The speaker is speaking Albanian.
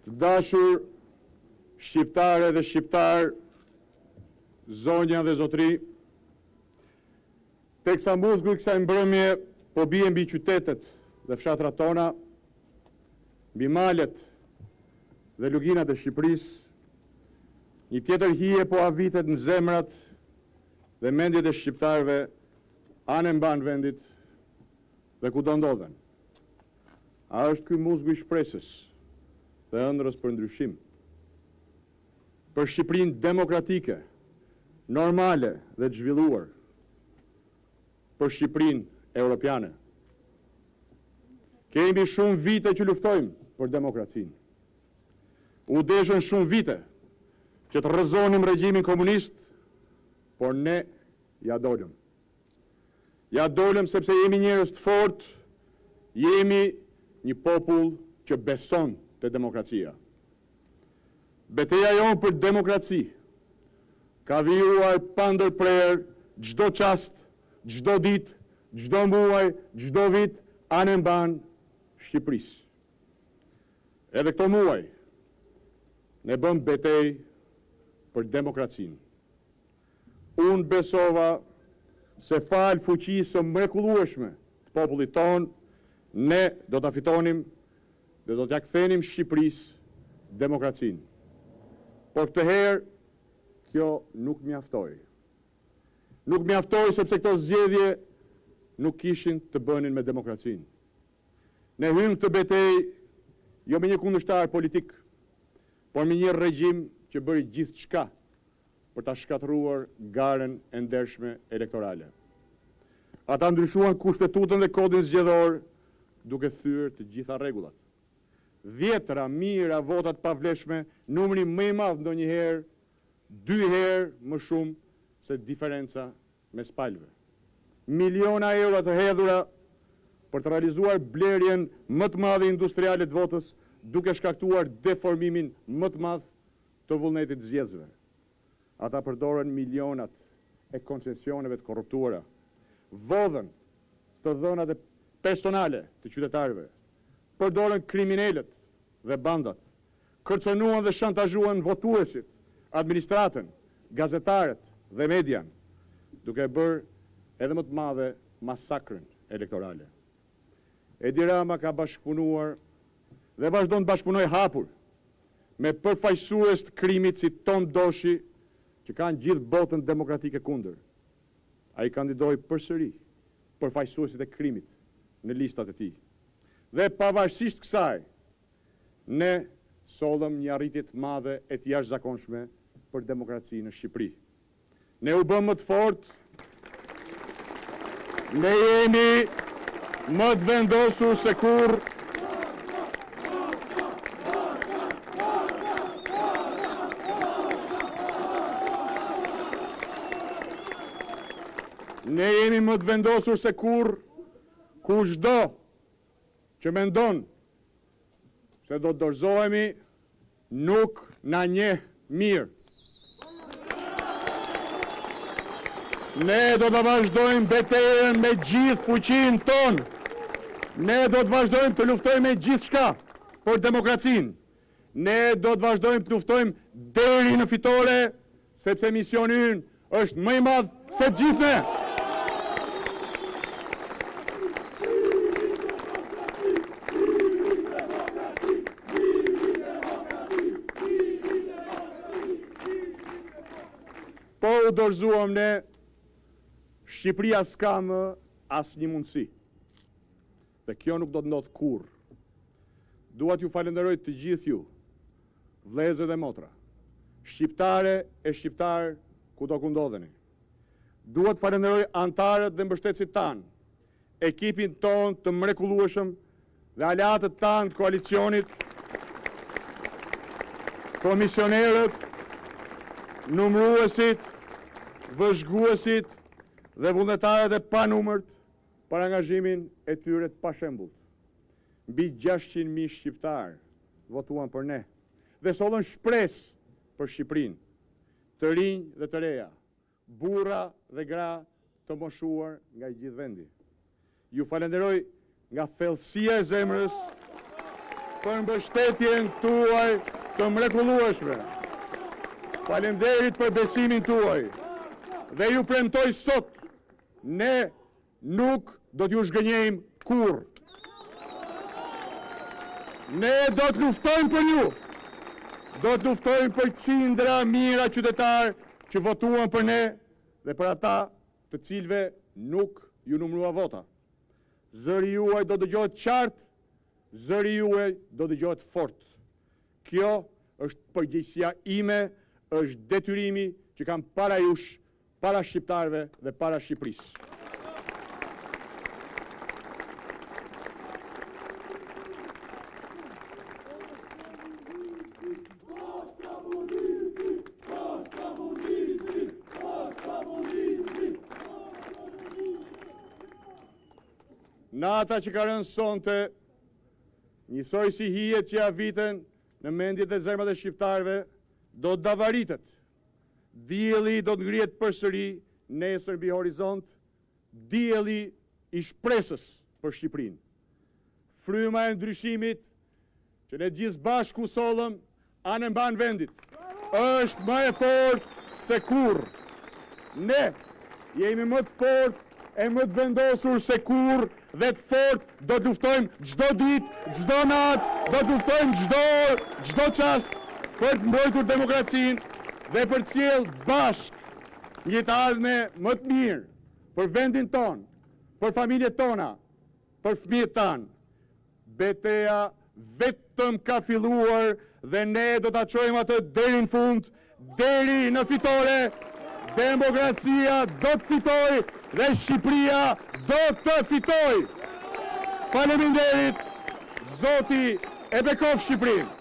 Të dashur shqiptare dhe shqiptar, zonja dhe zotri, teksa muzgu i kësaj mbrëmje po bie mbi qytetet dhe fshatrat tona, mbi malet dhe luginat e Shqipërisë, një tjetër hije po avitet në zemrat dhe mendjet e shqiptarëve anë mban vendit dhe ku do ndodhen. A është ky muzgu i shpresës dhe ëndrrës për ndryshim? Për Shqipërinë demokratike, normale dhe të zhvilluar, për Shqipërinë europiane. Kemi shumë vite që luftojmë për demokracinë. U deshën shumë vite që të rrëzonim regjimin komunist, por ne ja dolëm. Ja dolëm sepse jemi njerëz të fortë, jemi një popull që beson te demokracia. Betejë jonë për demokraci ka vijuar pa ndërprerje çdo çast, çdo ditë, çdo muaj, çdo vit anë mban Shqipërisë. Edhe këto muaj ne bëm betejë për demokracinë. Unë besova se falë fuqisë së mrekullueshme të popullit tonë, ne do ta fitonim dhe do t'ja kthenim Shqipërisë demokracinë. Por këtë herë kjo nuk mjaftoi. Nuk mjaftoi sepse këto zgjedhje nuk kishin të bënin me demokracinë. Ne hym të betejë jo me një kundërshtar politik, por me një regjim që bëri gjithçka për ta shkatëruar garën e ndershme elektorale. Ata ndryshuan kushtetutën dhe kodin zgjedhor duke thyer të gjitha rregullat. Dhjetëra, mijëra votat pavlefshme, numri më i madh ndonjëherë, 2 herë më shumë se diferenca mes palëve. Miliona euro të hedhura për të realizuar blerjen më të madhe industriale të votës, duke shkaktuar deformimin më të madh të vullnetit zgjedhësve. Ata përdoren milionat e koncesioneve të korruptuara, vodhen të dhënat personale të qytetarëve, përdoren kriminalët dhe bandat, kërcënuan dhe shantazhuan votuesit, administratën, gazetarët dhe median, duke bërë edhe më të madhe masakrën elektorale. Edi Rama ka bashkëpunuar dhe vazhdon të bashkëpunojë hapur me përfaqësues të krimit si Tom Doshi, që kanë gjithë botën demokratike kundër. Ai kandidoi përsëri përfaqësuesit e krimit në listat e tij. Dhe pavarësisht kësaj, ne sollëm një arritje të madhe e të jashtëzakonshme për demokracinë në Shqipëri. Ne u bëm më të fortë, ne jemi më të vendosur se kurrë. Ne jemi më të vendosur se kurrë, kushdo që mendon se do të dorëzohemi, nuk na njeh mirë. Ne do të vazhdojmë betejën me gjithë fuqinë tonë. Ne do të vazhdojmë të luftojmë me gjithçka për demokracinë. Ne do të vazhdojmë të luftojmë deri në fitore, sepse misioni ynë është më i madh se të gjithë ne. Po u dorëzuam ne, Shqipëria s'ka më asnjë mundësi. Dhe kjo nuk do të ndodhë kurrë. Dua t'ju falenderoj të gjithë ju, vëllezër dhe motra, shqiptare e shqiptar kudo ku ndodheni. Dua të falenderoj antarët dhe mbështetësit tanë, ekipin tonë të mrekullueshëm dhe aleatët tanë të koalicionit, komisionerët, numëruesit, vëzhguesit dhe vullnetarët e panumërt për angazhimin e tyre të pashembullt. Mbi 600.000 shqiptarë votuan për ne dhe sollën shpresë për Shqipërinë, të rinj dhe të reja, burra dhe gra të moshuar nga i gjithë vendi. Ju falenderoj nga thellësia e zemrës për mbështetjen tuaj të mrekullueshme. Faleminderit për besimin tuaj. Dhe ju premtoj sot, ne nuk do t'ju shgënjejmë kurrë. Ne do të luftojmë për ju. Do të luftojmë për qindra mijëra qytetarë që votuan për ne dhe për ata të cilëve nuk ju numërua vota. Zëri juaj do dëgjohet qartë, zëri juaj do dëgjohet fort. Kjo është përgjegjësia ime, është detyrimi që kam para jush, para shqiptarëve dhe para Shqipërisë. Nata që ka rënë sonte, njësoj si hijet që ja viten në mendjet e zemrat e shqiptarëve, do të davaritet. Dielli do të ngrihet përsëri nesër mbi horizont, dielli i shpresës për Shqipërinë. Fryma e ndryshimit që ne gjithë bashku sollëm anë mban vendit, është më e fortë se kurrë. Ne jemi më të fortë e më të vendosur se kurrë dhe të fortë do të luftojmë çdo ditë, çdo natë, do të luftojmë çdo çast për të mbrojtur demokracinë dhe për të sjellë bashkë një të ardhme më të mirë për vendin ton, për familjet tona, për fëmijët tanë. Betejë vetëm ka filluar dhe ne do ta çojmë atë deri në fund, deri në fitore. Demokracia do të fitoj dhe Shqipëria do të fitoj. Faleminderit, Zoti e bekov Shqipërinë.